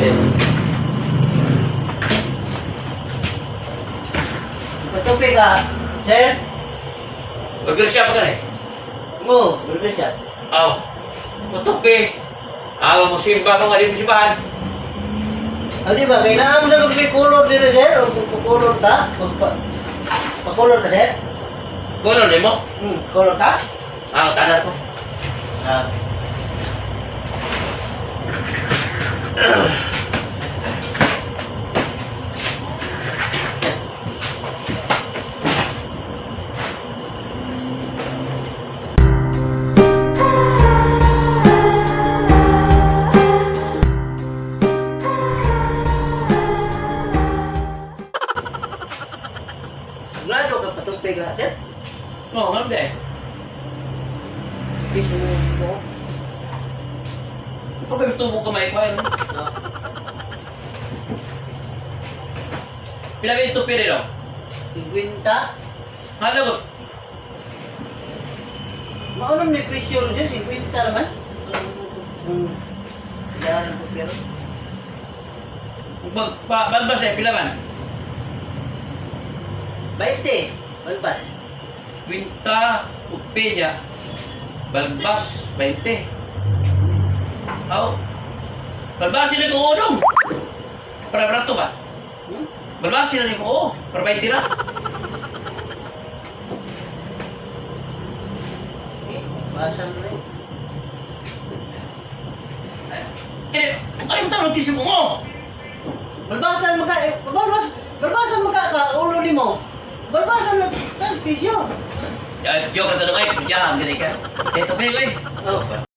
sir. Patupi ka, sir? Burger shop ka eh. Oo, burger shop. Aw. Patupi. Awa mo simba ka nga di mo simbahan. Di ba, kailangan mo na magpikulor dito, sir? O pukulor ka? Pakulor ka, sir? Kuno di mo? Kulor ka? Tanan ko. Ah. Sigurado ka patupi ka, sir? No, ano di? Piso mo. Ikaw ba yung tubo kamay ko ano? Ah. Pila ba yung tupi rin o? 50. Halagot. Maunam ni presyo rin, sir. 50 naman. Kailangan ko pero. Balbas eh, pila man? 20. Balbas. Quinta, tupi niya. Balbas, 20. Aw. Balbas sila ko udong. Para berato ba? Balbas sila ko para 20 ra. Basa mo rin. Ano yung tanong tisip mo? Balbasan maka ka ulo ni mo. Balbasan na tisyo. Joke ka tanong ay, pidyahan, gani ka. Ito ba yun eh? Oh.